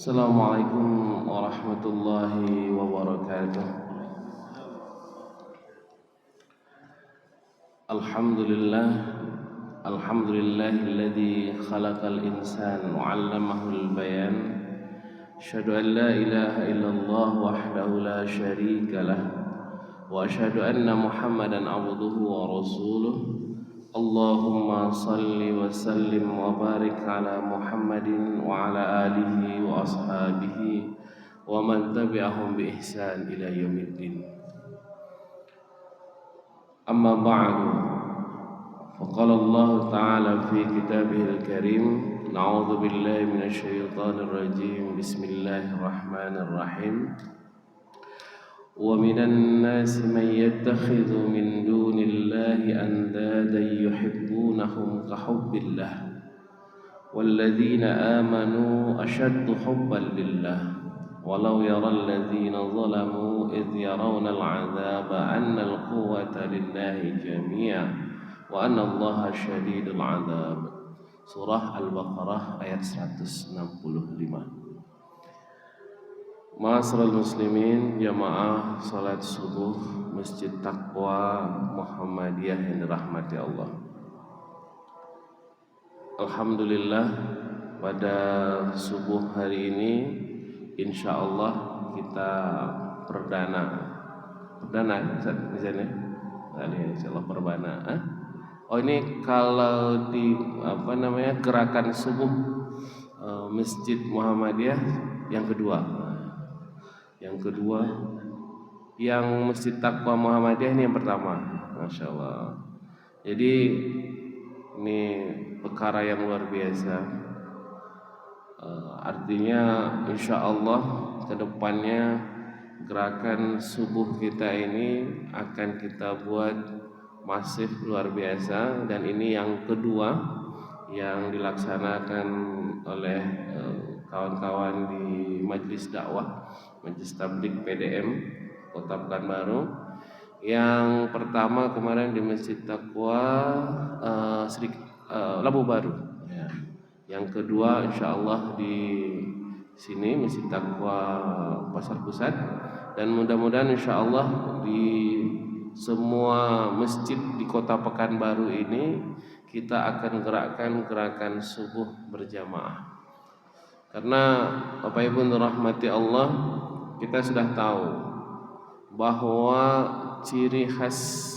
Assalamualaikum warahmatullahi wabarakatuh. Alhamdulillah, alhamdulillahilladzi khalaqal insana wa 'allamahul bayan. Asyhadu an la ilaha illallah wahdahu la syarika lah wa asyhadu anna Muhammadan 'abduhu wa rasuluh. Allahumma salli wa sallim wa barik ala Muhammadin wa ala alihi wa ashabihi wa man tabi'ahum bi ihsan ila yaumiddin. Amma ba'du. Faqala Allah ta'ala fi kitabihil karim, na'udzu billahi minasy syaithanir rajim. Bismillahirrahmanirrahim. Wa minan nasi man yattakhidhu min dunillahi andadan yuhibbunahum ka hubbillah walladzina amanu ashaddu hubban lillah walau yaral ladzina zalamu idh yarawna al'adzaba anna al-quwwata lillahi jami'a wa anna Allaha syadidul 'adzab. Surah Al-Baqarah ayat 165. Ma'asyiral muslimin, jamaah salat subuh Masjid Taqwa Muhammadiyah yang dirahmati Allah. Alhamdulillah, pada subuh hari ini insyaallah kita perdana di sana. Insyaallah perdana. Oh, ini kalau di gerakan subuh Masjid Muhammadiyah yang kedua. Yang kedua, yang Masjid Taqwa Muhammadiyah ini yang pertama, Masya Allah. Jadi ini perkara yang luar biasa. Artinya insya Allah kedepannya gerakan subuh kita ini akan kita buat masif luar biasa. Dan ini yang kedua yang dilaksanakan oleh kawan-kawan di Majelis Dakwah, Majelis Tabligh PDM Kota Pekanbaru. Yang pertama kemarin di Masjid Taqwa Labu Baru. Yang kedua insyaallah di sini Masjid Taqwa Pasar Pusat. Dan mudah-mudahan insyaallah di semua masjid di Kota Pekanbaru ini kita akan gerakkan gerakan subuh berjamaah. Karena Bapak Ibu dirahmati Allah, kita sudah tahu bahwa ciri khas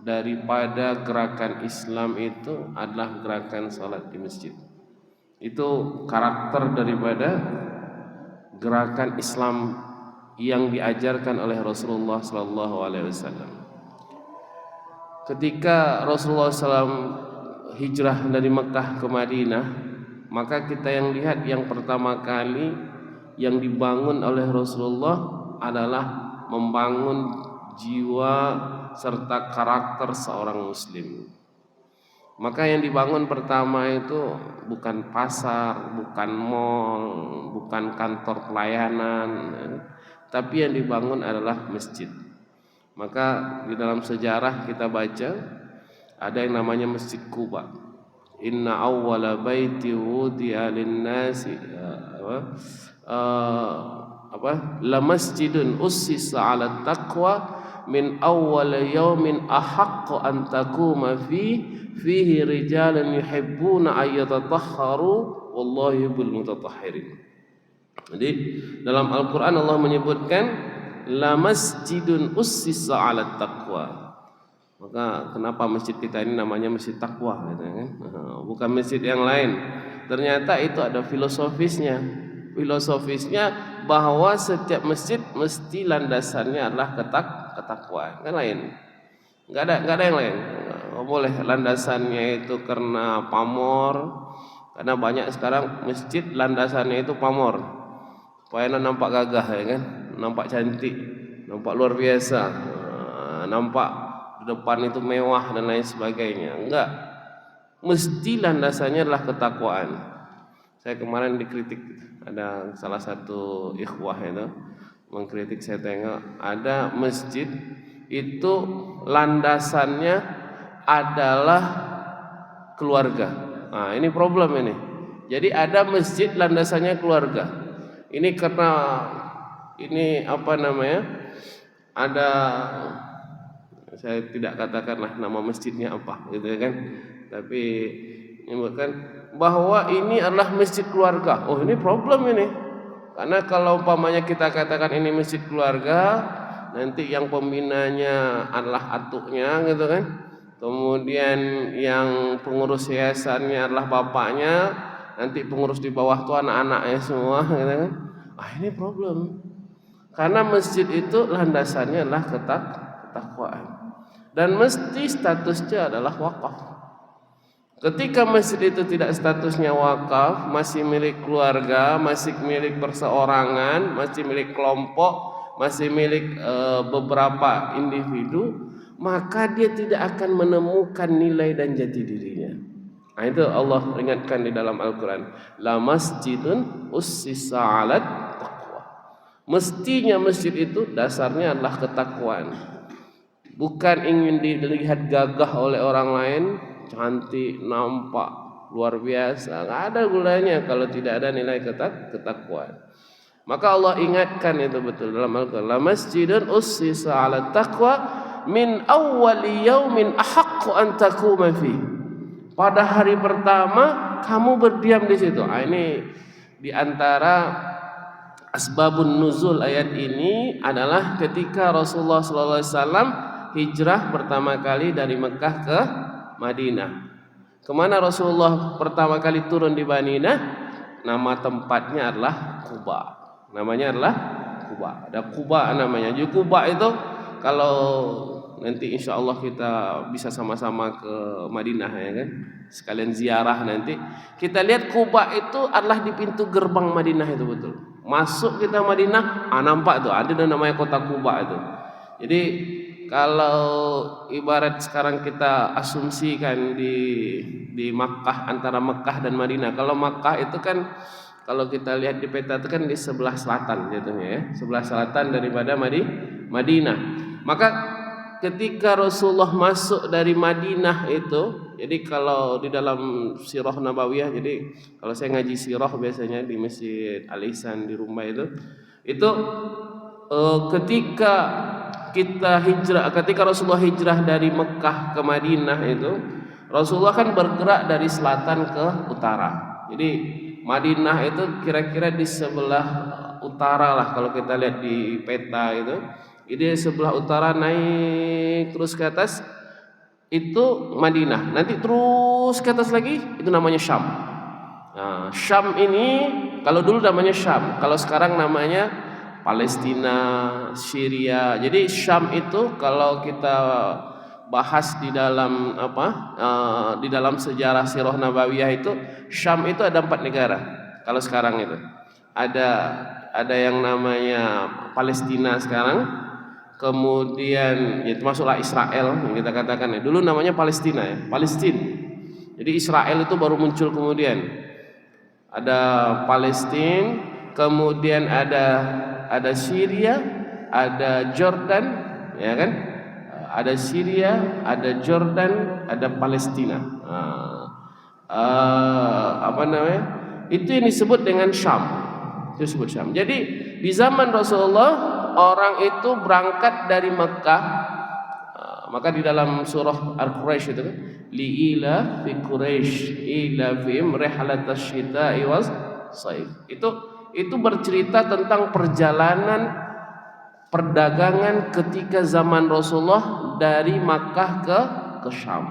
daripada gerakan Islam itu adalah gerakan salat di masjid. Itu karakter daripada gerakan Islam yang diajarkan oleh Rasulullah SAW. Ketika Rasulullah SAW hijrah dari Mekah ke Madinah, maka kita yang lihat yang pertama kali yang dibangun oleh Rasulullah adalah membangun jiwa serta karakter seorang muslim. Maka yang dibangun pertama itu bukan pasar, bukan mall, bukan kantor pelayanan, tapi yang dibangun adalah masjid. Maka di dalam sejarah kita baca ada yang namanya Masjid Quba. Inna awwala baiti wudi'a lin-nasi la masjidun ussisa 'ala taqwa min awwal yaumin ahaqqu an taquma fihi rijalun yuhibbuna ayyatatahharu wallahu yuhibbul mutatahhirin. Jadi dalam Al-Qur'an Allah menyebutkan la masjidun ussisa 'ala taqwa. Maka kenapa masjid kita ini namanya Masjid Taqwa gitu kan? Bukan masjid yang lain. Ternyata itu ada filosofisnya. Filosofisnya bahwa setiap masjid mesti landasannya adalah ketakwaan. Kan lain. Enggak ada yang lain. Enggak boleh landasannya itu karena pamor. Karena banyak sekarang masjid landasannya itu pamor. Supaya nampak gagah ya kan? Nampak cantik, nampak luar biasa. Nampak depan itu mewah dan lain sebagainya. Enggak. Mesti landasannya adalah ketakwaan. Saya kemarin dikritik, ada salah satu ikhwah itu mengkritik, saya tengok ada masjid itu landasannya adalah keluarga. Nah, ini problem ini. Jadi ada masjid landasannya keluarga. Ini karena ini apa namanya? Ada, saya tidak katakanlah nama masjidnya apa gitu kan. Tapi menyebutkan bahwa ini adalah masjid keluarga. Oh, ini problem ini. Karena kalau umpamanya kita katakan ini masjid keluarga, nanti yang pembinanya adalah atuknya gitu kan. Kemudian yang pengurus yayasannya adalah bapaknya, nanti pengurus di bawah itu anak-anaknya semua gitu kan. Ini problem. Karena masjid itu landasannya adalah ketakwaan. Dan mesti statusnya adalah wakaf. Ketika masjid itu tidak statusnya wakaf, masih milik keluarga, masih milik perseorangan, masih milik kelompok, masih milik beberapa individu, maka dia tidak akan menemukan nilai dan jati dirinya. Itu Allah ingatkan di dalam Al-Quran. La masjidun ussisa 'alat taqwa. Mestinya masjid itu dasarnya adalah ketakwaan. Bukan ingin dilihat gagah oleh orang lain, cantik, nampak, luar biasa. Nggak ada gunanya kalau tidak ada nilai ketakwaan. Maka Allah ingatkan itu betul dalam Al-Quran. La masjidun ussisa 'ala taqwa min awwali yaumin ahaqqu an taquma fi. Pada hari pertama kamu berdiam di situ. Ini di antara asbabun nuzul ayat ini adalah ketika Rasulullah sallallahu alaihi wasallam hijrah pertama kali dari Mekah ke Madinah. Kemana Rasulullah pertama kali turun di Madinah? Nama tempatnya adalah Quba. Namanya adalah Quba. Ada Quba namanya. Jadi Quba itu kalau nanti insya Allah kita bisa sama-sama ke Madinah ya kan, sekalian ziarah nanti. Kita lihat Quba itu adalah di pintu gerbang Madinah itu betul. Masuk kita Madinah, nampak tuh ada namanya kota Quba itu. Jadi kalau ibarat sekarang kita asumsikan di Makkah, antara Makkah dan Madinah. Kalau Makkah itu kan kalau kita lihat di peta itu kan di sebelah selatan jatuhnya ya, sebelah selatan daripada Madinah. Maka ketika Rasulullah masuk dari Madinah itu, jadi kalau di dalam Sirah Nabawiyah, jadi kalau saya ngaji sirah biasanya di Masjid Al-Ihsan di rumah itu ketika kita hijrah, ketika Rasulullah hijrah dari Mekah ke Madinah itu, Rasulullah kan bergerak dari selatan ke utara. Jadi Madinah itu kira-kira di sebelah utara lah kalau kita lihat di peta itu. Jadi sebelah utara naik terus ke atas itu Madinah. Nanti terus ke atas lagi itu namanya Syam. Nah, Syam ini kalau dulu namanya Syam, kalau sekarang namanya Palestina, Syria. Jadi Syam itu kalau kita bahas di dalam di dalam sejarah Sirah Nabawiyah itu, Syam itu ada 4 negara. Kalau sekarang itu ada yang namanya Palestina sekarang, kemudian ya termasuklah Israel yang kita katakan ya. Dulu namanya Palestina ya, Palestina. Jadi Israel itu baru muncul kemudian. Ada Palestina, kemudian ada Syria, ada Jordan, ya kan? Ada Syria, ada Jordan, ada Palestina. Itu yang disebut dengan Syam. Itu disebut Syam. Jadi di zaman Rasulullah orang itu berangkat dari Mekah. Maka di dalam surah Al-Quraisy itu kan, li'ila fi Quraisy ila fihim rihlatash shita'i was saif. Itu bercerita tentang perjalanan perdagangan ketika zaman Rasulullah dari Makkah ke Syam.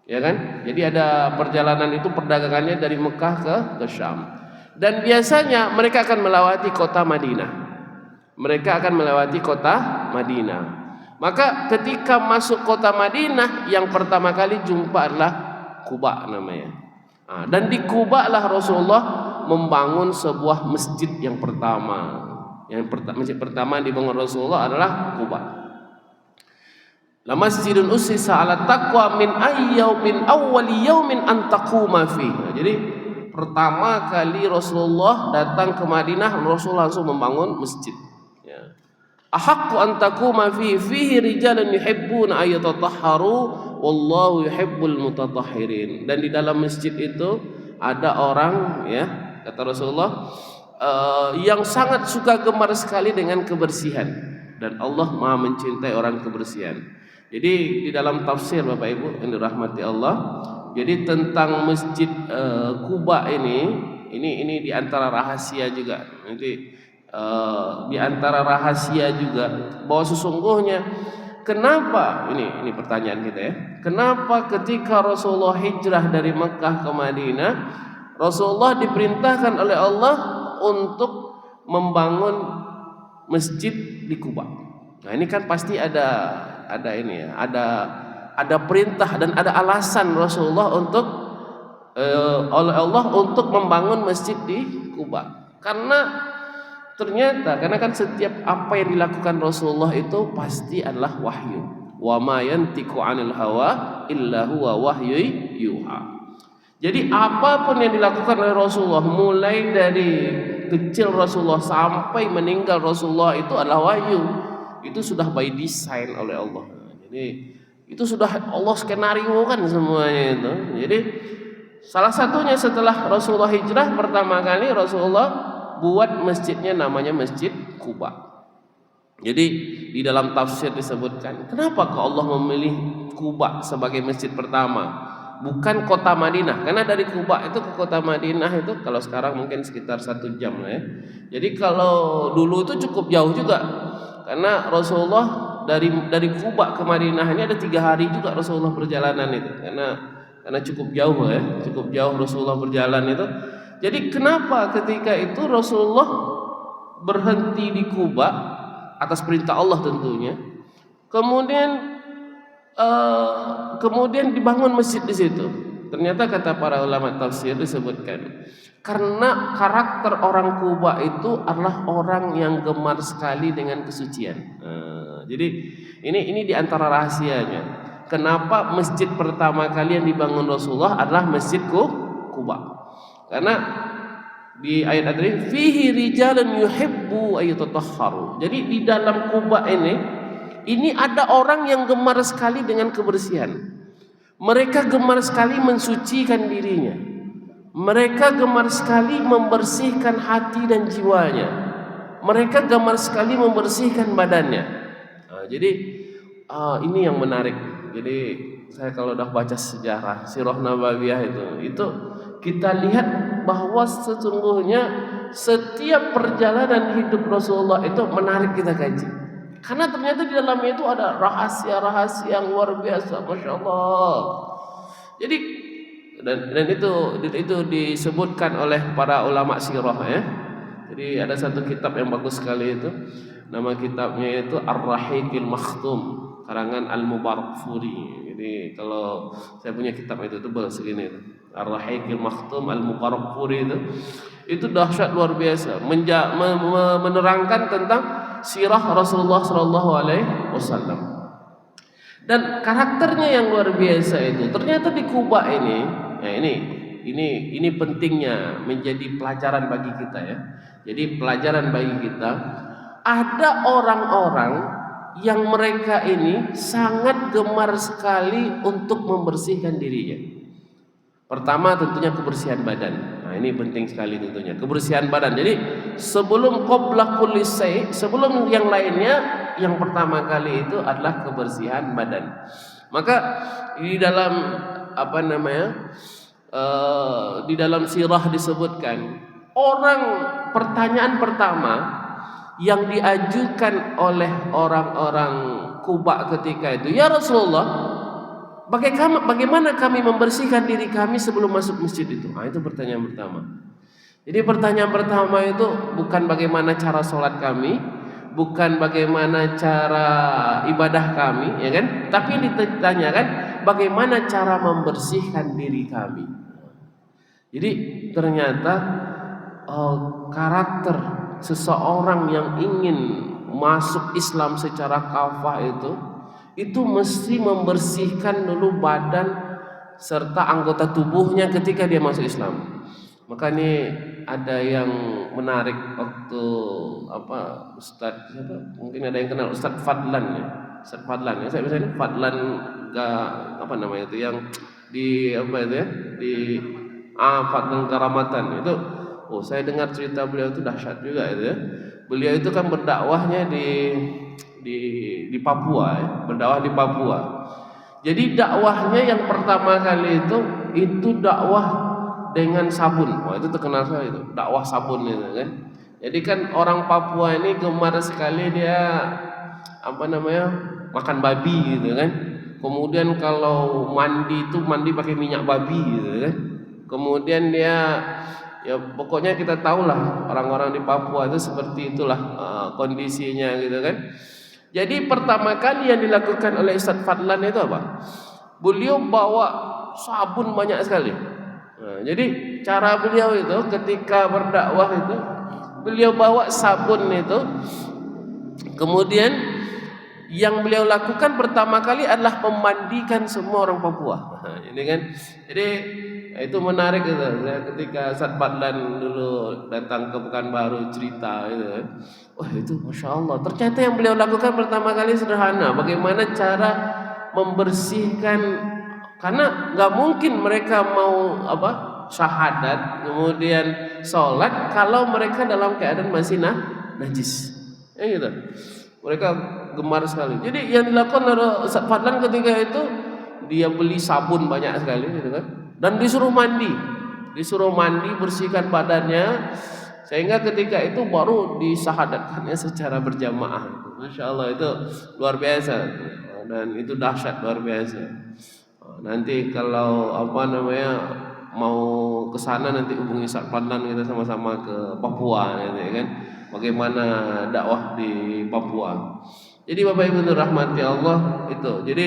Ya kan? Jadi ada perjalanan itu perdagangannya dari Mekah ke Syam. Dan biasanya mereka akan melewati kota Madinah. Mereka akan melewati kota Madinah. Maka ketika masuk kota Madinah yang pertama kali jumpa adalah Quba namanya. Dan di Quba lah Rasulullah membangun sebuah masjid yang pertama. Masjid pertama dibangun Rasulullah adalah Quba. La masjidun ussisa 'ala taqwa min awwali yaumin an taquma fi. Jadi pertama kali Rasulullah datang ke Madinah, Rasulullah langsung membangun masjid. Ya. Ahaqqu an taquma fihi rijalun yuhibbuna ayatatahharu wallahu yuhibbul mutatahhirin. Dan di dalam masjid itu ada orang, ya, kata Rasulullah, yang sangat suka gemar sekali dengan kebersihan, dan Allah Maha mencintai orang kebersihan. Jadi di dalam tafsir Bapak Ibu yang dirahmati Allah, jadi tentang Masjid Quba ini di antara rahasia juga. Nanti di antara rahasia juga bahwa sesungguhnya kenapa ini pertanyaan kita ya. Kenapa ketika Rasulullah hijrah dari Mekah ke Madinah, Rasulullah diperintahkan oleh Allah untuk membangun masjid di Kuba. Nah, ini kan pasti ada ini ya, ada perintah dan ada alasan Rasulullah untuk oleh Allah untuk membangun masjid di Kuba. Karena kan setiap apa yang dilakukan Rasulullah itu pasti adalah wahyu. Wa ma yantiqu 'anil hawa illa huwa wahyu yuha. Jadi apapun yang dilakukan oleh Rasulullah, mulai dari kecil Rasulullah sampai meninggal Rasulullah, itu adalah wahyu. Itu sudah by design oleh Allah. Jadi itu sudah Allah skenario kan semuanya itu. Jadi salah satunya setelah Rasulullah hijrah pertama kali Rasulullah buat masjidnya namanya Masjid Quba. Jadi di dalam tafsir disebutkan, kenapa kok Allah memilih Quba sebagai masjid pertama, bukan kota Madinah? Karena dari Quba itu ke kota Madinah itu kalau sekarang mungkin sekitar 1 jam lah ya. Jadi kalau dulu itu cukup jauh juga, karena Rasulullah dari Quba ke Madinah ini ada 3 hari juga Rasulullah perjalanan itu, karena cukup jauh ya, cukup jauh Rasulullah berjalan itu. Jadi kenapa ketika itu Rasulullah berhenti di Quba atas perintah Allah tentunya, kemudian dibangun masjid di situ. Ternyata kata para ulama tafsir disebutkan, karena karakter orang Quba itu adalah orang yang gemar sekali dengan kesucian. Jadi ini di antara rahasianya. Kenapa masjid pertama kali yang dibangun Rasulullah adalah Masjid Quba? Karena di ayat tadi fihi rijalun yuhibbu ayatatahharu. Jadi di dalam Quba ini ada orang yang gemar sekali dengan kebersihan. Mereka gemar sekali mensucikan dirinya. Mereka gemar sekali membersihkan hati dan jiwanya. Mereka gemar sekali membersihkan badannya. Jadi ini yang menarik. Jadi saya kalau udah baca sejarah Sirah Nabawiyah itu kita lihat bahwa sesungguhnya setiap perjalanan hidup Rasulullah itu menarik kita kaji. Karena ternyata di dalamnya itu ada rahasia-rahasia yang luar biasa, masya Allah. Jadi dan itu disebutkan oleh para ulama sirah ya. Jadi ada satu kitab yang bagus sekali itu, nama kitabnya itu Ar-Rahiqil Makhtum, karangan Al-Mubarakfuri. Jadi kalau saya punya kitab itu tebal segini itu, Ar-Rahiqil Makhtum Al-Mubarakfuri itu dahsyat luar biasa, menerangkan tentang sirah Rasulullah Shallallahu Alaihi Wasallam dan karakternya yang luar biasa itu. Ternyata di Kuba ini pentingnya menjadi pelajaran bagi kita ya. Jadi pelajaran bagi kita, ada orang-orang yang mereka ini sangat gemar sekali untuk membersihkan dirinya. Pertama tentunya kebersihan badan. Nah ini penting sekali tentunya, kebersihan badan. Jadi sebelum qabla kulli syai', sebelum yang lainnya, yang pertama kali itu adalah kebersihan badan. Maka di dalam di dalam sirah disebutkan, pertanyaan pertama yang diajukan oleh orang-orang Kuba ketika itu, ya Rasulullah, bagaimana kami membersihkan diri kami sebelum masuk masjid itu? Nah, itu pertanyaan pertama. Jadi pertanyaan pertama itu bukan bagaimana cara sholat kami, bukan bagaimana cara ibadah kami, ya kan? Tapi ditanyakan bagaimana cara membersihkan diri kami. Jadi ternyata karakter seseorang yang ingin masuk Islam secara kafah itu mesti membersihkan dulu badan serta anggota tubuhnya ketika dia masuk Islam. Maka ini ada yang menarik waktu Ustadz mungkin ada yang kenal Ustadz Fadlan ya. Ustadz Fadlan ya, saya misalnya Fadlan yang di Fadlan Karamatan itu Oh, saya dengar cerita beliau itu dahsyat juga itu ya. Beliau itu kan berdakwahnya di Papua ya, berdakwah di Papua. Jadi dakwahnya yang pertama kali itu dakwah dengan sabun. Wah, itu terkenal sekali itu, dakwah sabun itu kan. Jadi kan orang Papua ini gemar sekali dia makan babi gitu kan. Kemudian kalau mandi itu mandi pakai minyak babi gitu kan. Kemudian dia ya pokoknya kita tahulah orang-orang di Papua itu seperti itulah kondisinya gitu kan. Jadi pertama kali yang dilakukan oleh Ustaz Fadlan itu apa? Beliau bawa sabun banyak sekali. Nah, jadi cara beliau itu ketika berdakwah itu beliau bawa sabun itu. Kemudian yang beliau lakukan pertama kali adalah memandikan semua orang Papua. Nah, ini kan. Jadi itu menarik itu. Ketika Ustaz Fadlan dulu datang ke Pekanbaru cerita itu. Wah, itu Masya Allah. Ternyata yang beliau lakukan pertama kali sederhana. Bagaimana cara membersihkan, karena nggak mungkin mereka mau syahadat kemudian sholat kalau mereka dalam keadaan masih najis. Ya gitu. Mereka gemar sekali. Jadi yang dilakukan oleh Ustaz Fadlan ketika itu dia beli sabun banyak sekali gitu kan. Dan disuruh mandi, bersihkan badannya, sehingga ketika itu baru disahadatkannya secara berjamaah. Masya Allah, itu luar biasa dan itu dahsyat luar biasa. Nanti kalau mau ke sana nanti hubungi Ustaz Fadlan, kita sama-sama ke Papua nanti kan. Bagaimana dakwah di Papua. Jadi Bapak Ibu dirahmati Allah itu. Jadi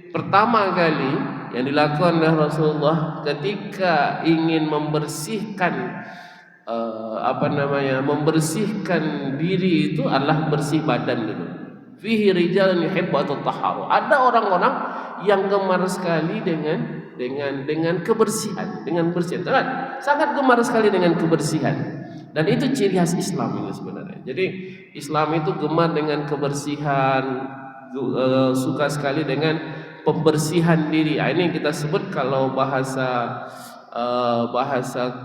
pertama kali yang dilakukan oleh Rasulullah ketika ingin membersihkan membersihkan diri itu adalah bersih badan dulu. Fihi rijalun yuhibbatu tahharu. Ada orang-orang yang gemar sekali dengan kebersihan, sangat gemar sekali dengan kebersihan. Dan itu ciri khas Islam itu sebenarnya. Jadi Islam itu gemar dengan kebersihan, suka sekali dengan pembersihan diri. Ini kita sebut kalau bahasa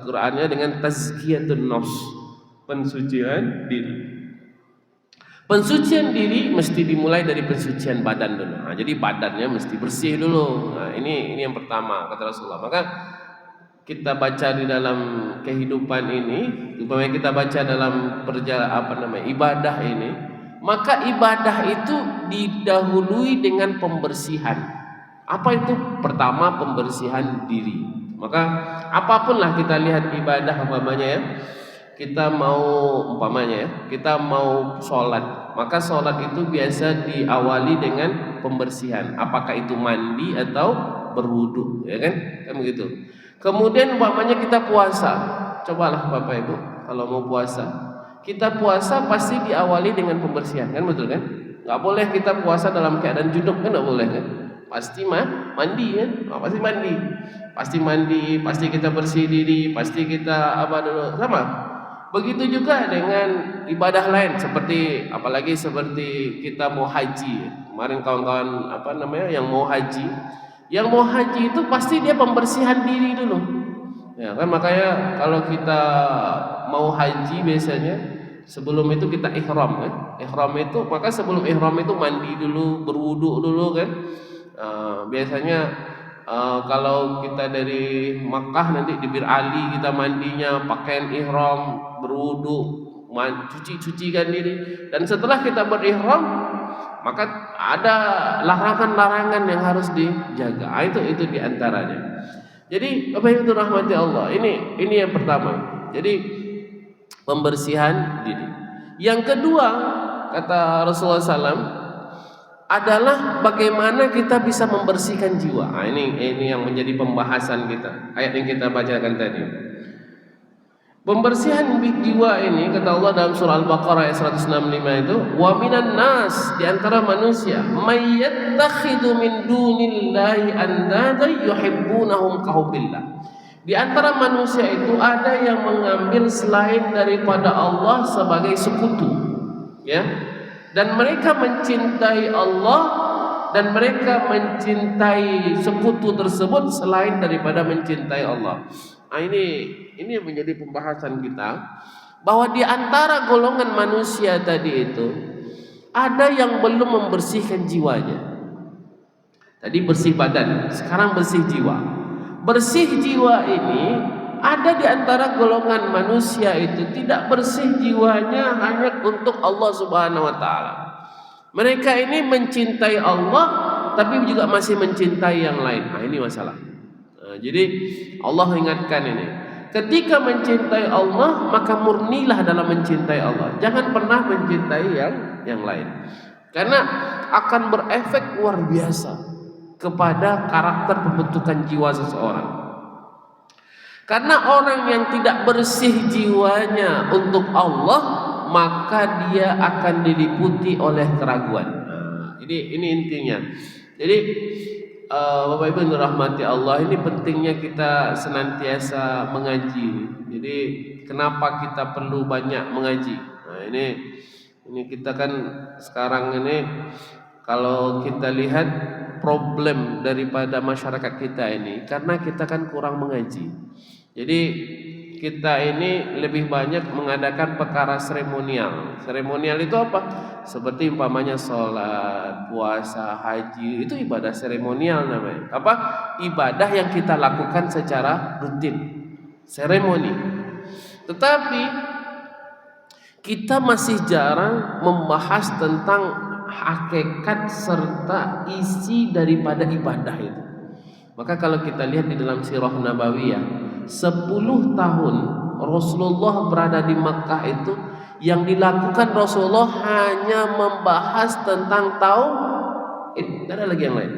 Qur'annya dengan tazkiyatun nafs, pensucian diri. Pensucian diri mesti dimulai dari pensucian badan dulu. Nah, jadi badannya mesti bersih dulu. Nah, ini yang pertama kata Rasulullah. Maka kita baca di dalam kehidupan ini, umpamanya kita baca dalam ibadah ini, maka ibadah itu didahului dengan pembersihan. Apa itu? Pertama, pembersihan diri. Maka apapun lah kita lihat ibadah kita mau sholat, maka sholat itu biasa diawali dengan pembersihan. Apakah itu mandi atau berwudu, ya kan? Kan begitu. Kemudian kita puasa. Cobalah Bapak Ibu, kalau mau puasa, kita puasa pasti diawali dengan pembersihan, kan betul kan? Nggak boleh kita puasa dalam keadaan junub, kan nggak boleh kan? Pasti mandi kan? Pasti mandi, pasti kita bersih diri, pasti kita dulu sama. Begitu juga dengan ibadah lain, apalagi seperti kita mau haji. Kemarin kawan-kawan yang mau haji. Yang mau haji itu pasti dia pembersihan diri dulu. Ya kan, makanya kalau kita mau haji biasanya sebelum itu kita ihram kan. Maka sebelum ihram itu mandi dulu, berwudu dulu kan. Biasanya kalau kita dari Makkah nanti di Bir Ali kita mandinya pakaian ihram, berwudu, cuci-cucikan diri, dan setelah kita berihram maka ada larangan-larangan yang harus dijaga. Itu diantaranya. Jadi Bapak Ibu rahmati Allah, ini yang pertama. Jadi pembersihan diri. Yang kedua kata Rasulullah SAW adalah bagaimana kita bisa membersihkan jiwa. Ini yang menjadi pembahasan kita. Ayat yang kita bacakan tadi. Pembersihan jiwa ini kata Allah dalam surah Al-Baqarah ayat 165 itu, wa minan nas, di antara manusia, may yattakhidhu min dunillahi andada yuhibbunahum kahubbillah. Di antara manusia itu ada yang mengambil selain daripada Allah sebagai sekutu, ya. Dan mereka mencintai Allah dan mereka mencintai sekutu tersebut selain daripada mencintai Allah. Nah, ini yang menjadi pembahasan kita, bahwa di antara golongan manusia tadi itu ada yang belum membersihkan jiwanya. Tadi bersih badan, sekarang bersih jiwa. Bersih jiwa ini ada di antara golongan manusia itu tidak bersih jiwanya hanya untuk Allah Subhanahu wa taala. Mereka ini mencintai Allah tapi juga masih mencintai yang lain. Nah, ini masalah. Jadi Allah ingatkan ini. Ketika mencintai Allah, maka murnilah dalam mencintai Allah. Jangan pernah mencintai yang lain. Karena akan berefek luar biasa kepada karakter pembentukan jiwa seseorang. Karena orang yang tidak bersih jiwanya untuk Allah, maka dia akan diliputi oleh keraguan. Ini intinya. Jadi Bapak Ibu yang dirahmati Allah, ini pentingnya kita senantiasa mengaji. Jadi kenapa kita perlu banyak mengaji? Nah, ini kita kan sekarang ini kalau kita lihat problem daripada masyarakat kita ini karena kita kan kurang mengaji. Jadi kita ini lebih banyak mengadakan perkara seremonial. Seremonial itu apa? Seperti umpamanya sholat, puasa, haji, itu ibadah seremonial namanya. Apa? Ibadah yang kita lakukan secara rutin, seremoni. Tetapi kita masih jarang membahas tentang hakikat serta isi daripada ibadah itu. Maka kalau kita lihat di dalam Sirah Nabawiyah, 10 tahun Rasulullah berada di Makkah itu, yang dilakukan Rasulullah hanya membahas tentang tauhid, tidak ada lagi yang lain.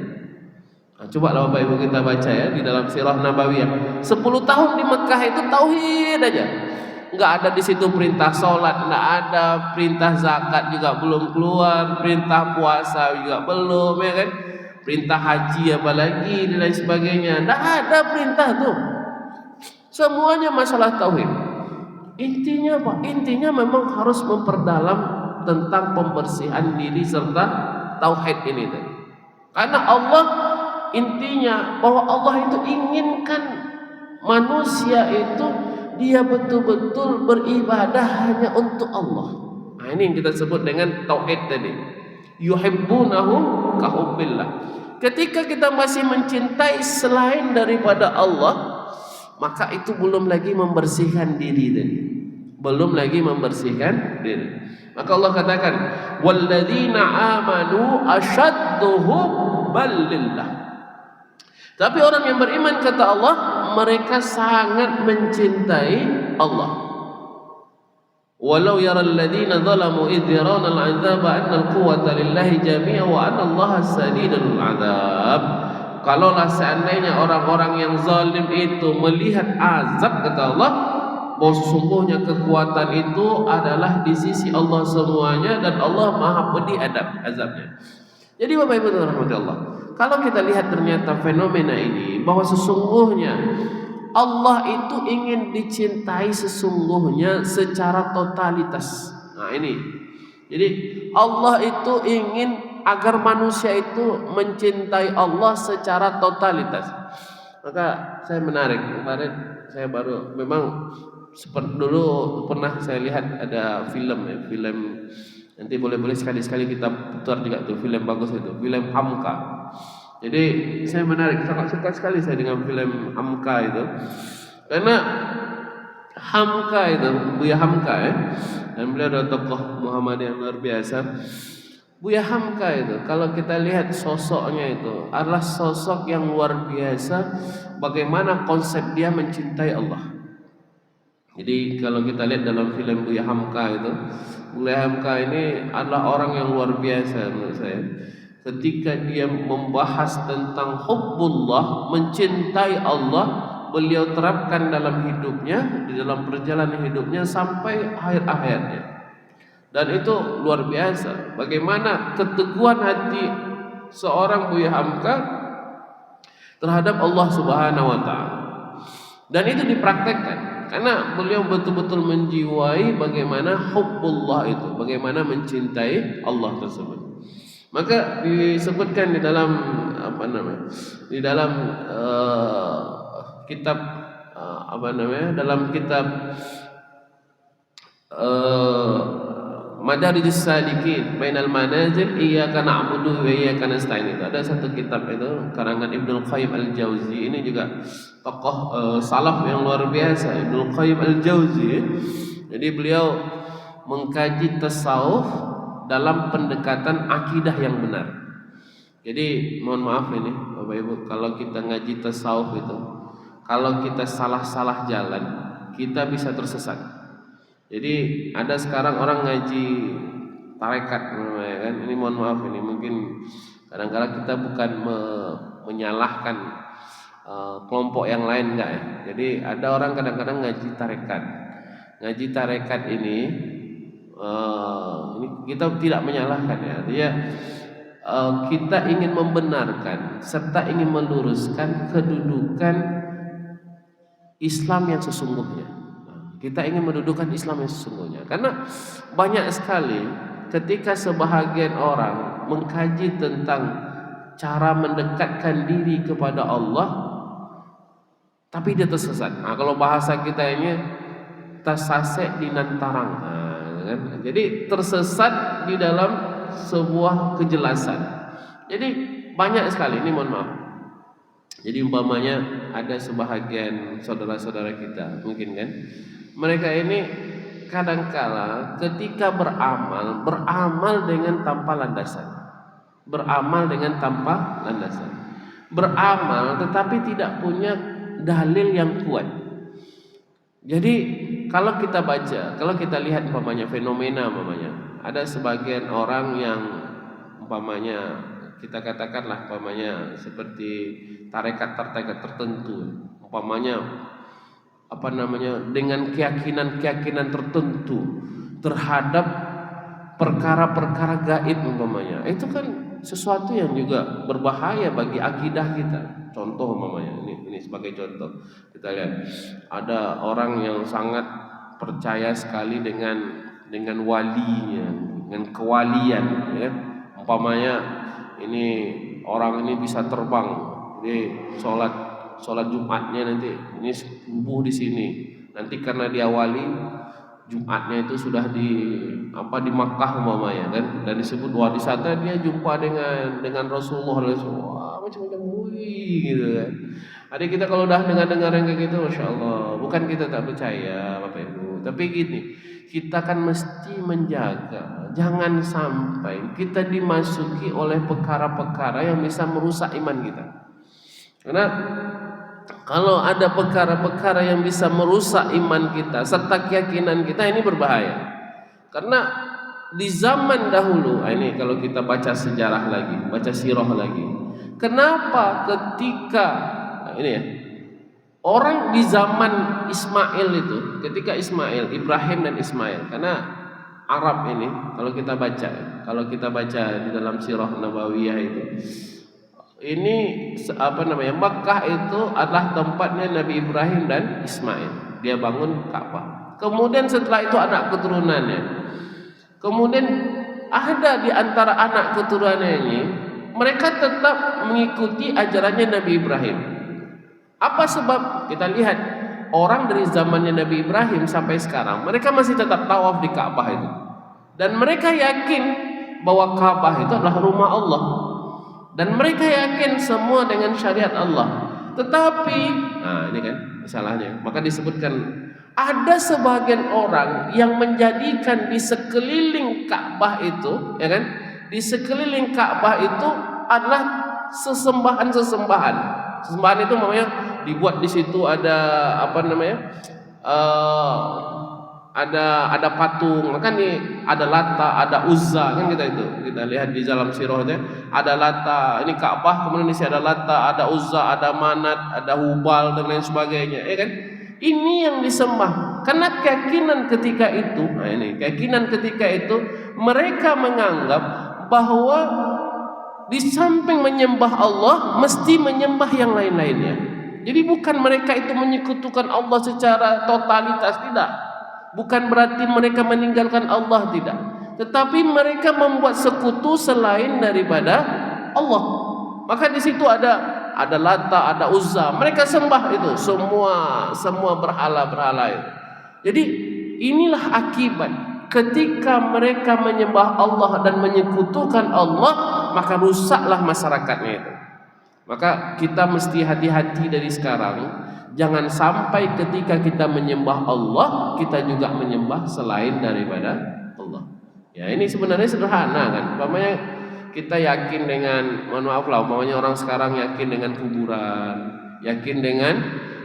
Nah, coba lah Bapak Ibu kita baca ya di dalam Sirah Nabawiyah. 10 tahun di Makkah itu tauhid aja. Enggak ada di situ perintah sholat, enggak ada perintah zakat juga belum keluar, perintah puasa juga belum, ya kan? Perintah haji apalagi dan lain sebagainya. Enggak ada perintah tuh. Semuanya masalah tauhid. Intinya apa? Intinya memang harus memperdalam tentang pembersihan diri serta tauhid ini tadi. Karena Allah, intinya bahwa Allah itu inginkan manusia itu dia betul-betul beribadah hanya untuk Allah. Nah, ini yang kita sebut dengan tauhid tadi. Yuhibbunahum kahubbillah. Ketika kita masih mencintai selain daripada Allah, maka itu belum lagi membersihkan diri tadi. Belum lagi membersihkan diri. Maka Allah katakan, walladzina amanu asyaddu hubban lillah. Tapi orang yang beriman, kata Allah, mereka sangat mencintai Allah. Walau yaral ladzina zalamu idh yarawna al'adzaba anna al-quwwata lillahi jami'an wa anna Allaha shadidul 'adzab. Kalaulah seandainya orang-orang yang zalim itu melihat azab, kata Allah, bahwa sesungguhnya kekuatan itu adalah di sisi Allah semuanya dan Allah Maha pedih azabnya. Jadi Bapak Ibu rahmati Allah, kalau kita lihat ternyata fenomena ini bahwa sesungguhnya Allah itu ingin dicintai sesungguhnya secara totalitas. Nah, ini. Jadi Allah itu ingin agar manusia itu mencintai Allah secara totalitas. Maka saya menarik, kemarin saya baru, memang seperti dulu pernah saya lihat ada film nanti boleh-boleh sekali-sekali kita putar juga tuh, film bagus itu, film Hamka. Jadi saya menarik, sangat suka sekali saya dengan film Hamka itu, karena Hamka itu Buya Hamka ya, dan beliau adalah tokoh Muhammadiyah yang luar biasa. Buya Hamka itu kalau kita lihat sosoknya itu adalah sosok yang luar biasa, bagaimana konsep dia mencintai Allah. Jadi kalau kita lihat dalam film Buya Hamka itu, Buya Hamka ini adalah orang yang luar biasa menurut saya. Ketika dia membahas tentang hubbullah, mencintai Allah, beliau terapkan dalam hidupnya, di dalam perjalanan hidupnya sampai akhir hayatnya. Dan itu luar biasa, bagaimana keteguhan hati seorang Buya Hamka terhadap Allah Subhanahu wa taala. Dan itu dipraktekkan karena beliau betul-betul menjiwai bagaimana hubbullah itu, bagaimana mencintai Allah tersebut. Maka disebutkan di dalam di dalam kitab dalam kitab Madarijus Salikin Bainal Manazil Iyyaka na'budu wa iyyaka nasta'in, itu ada satu kitab itu karangan Ibnu Qayyim Al-Jauzi. Ini juga tokoh salaf yang luar biasa, Ibnu Qayyim Al-Jauzi. Jadi beliau mengkaji tasawuf dalam pendekatan akidah yang benar. Jadi mohon maaf ini Bapak Ibu, kalau kita ngaji tasawuf itu, kalau kita salah-salah jalan, kita bisa tersesat. Jadi ada sekarang orang ngaji tarekat, ya kan? Ini mohon maaf ini mungkin kadang-kadang kita bukan menyalahkan kelompok yang lain, enggak ya. Jadi ada orang kadang-kadang ngaji tarekat. Ngaji tarekat ini kita tidak menyalahkan ya. Artinya kita ingin membenarkan serta ingin meluruskan kedudukan Islam yang sesungguhnya. Kita ingin mendudukan Islam yang sesungguhnya. Karena banyak sekali ketika sebahagian orang mengkaji tentang cara mendekatkan diri kepada Allah, tapi dia tersesat. Nah, kalau bahasa kita ini tersasek di nantarang. Kan? Jadi tersesat di dalam sebuah kejelasan. Jadi banyak sekali, ini mohon maaf. Jadi umpamanya ada sebahagian saudara-saudara kita mungkin kan, mereka ini kadangkala ketika beramal dengan tanpa landasan. Beramal dengan tanpa landasan. Beramal tetapi tidak punya dalil yang kuat. Jadi kalau kita baca, kalau kita lihat umpamanya fenomena umpamanya, ada sebagian orang yang umpamanya kita katakanlah umpamanya seperti tarekat tertentu, umpamanya dengan keyakinan tertentu terhadap perkara-perkara gaib umpamanya, itu kan sesuatu yang juga berbahaya bagi akidah kita. Contoh umpamanya ini sebagai contoh, kita lihat ada orang yang sangat percaya sekali dengan walinya, dengan kewalian ya. Umpamanya ini orang ini bisa terbang, jadi sholat Jumatnya nanti ini subuh di sini. Nanti karena dia wali, Jumatnya itu sudah di Makkah umpamanya kan, dan disebut wali sana dia jumpa dengan Rasulullah macam-macam gitu kan. Adik kita kalau udah dengar yang kayak gitu, Masya Allah, bukan kita tak percaya Bapak Ibu, tapi gini, kita kan mesti menjaga jangan sampai kita dimasuki oleh perkara-perkara yang bisa merusak iman kita. Karena kalau ada perkara-perkara yang bisa merusak iman kita serta keyakinan kita, ini berbahaya. Karena di zaman dahulu, ini kalau kita baca sejarah lagi, baca sirah lagi, kenapa ketika orang di zaman Ismail itu, ketika Ibrahim dan Ismail, karena Arab ini kalau kita baca di dalam sirah Nabawiyah itu, ini Makkah itu adalah tempatnya Nabi Ibrahim dan Ismail. Dia bangun Ka'bah. Kemudian setelah itu anak keturunannya. Kemudian ada di antara anak keturunannya ini, mereka tetap mengikuti ajarannya Nabi Ibrahim. Apa sebab? Kita lihat orang dari zamannya Nabi Ibrahim sampai sekarang, mereka masih tetap tawaf di Ka'bah itu. Dan mereka yakin bahwa Ka'bah itu adalah rumah Allah. Dan mereka yakin semua dengan syariat Allah. Tetapi, ini kan masalahnya. Maka disebutkan ada sebagian orang yang menjadikan di sekeliling Ka'bah itu, ya kan? Di sekeliling Ka'bah itu adalah sesembahan-sesembahan. Sesembahan itu namanya dibuat di situ ada ada patung, maka nih ada Lata, ada Uzza kan kita lihat di dalam sirahnya, ada Lata, ini Ka'bah, kemudian di sini ada Lata, ada Uzza, ada Manat, ada Hubal dan lain sebagainya, ya kan? Ini yang disembah karena keyakinan ketika itu, mereka menganggap bahwa di samping menyembah Allah mesti menyembah yang lain-lainnya. Jadi bukan mereka itu menyekutukan Allah secara totalitas, tidak. Bukan berarti mereka meninggalkan Allah, tidak. Tetapi mereka membuat sekutu selain daripada Allah. Maka di situ ada ada Lata, ada Uzza. Mereka sembah itu semua berhala-berhala itu. Jadi inilah akibat ketika mereka menyembah Allah dan menyekutukan Allah, maka rusaklah masyarakatnya itu. Maka kita mesti hati-hati dari sekarang, jangan sampai ketika kita menyembah Allah, kita juga menyembah selain daripada Allah. Ya, ini sebenarnya sederhana kan. Umpamanya kita yakin dengan, mohon maaf lah, umpamanya orang sekarang yakin dengan kuburan, yakin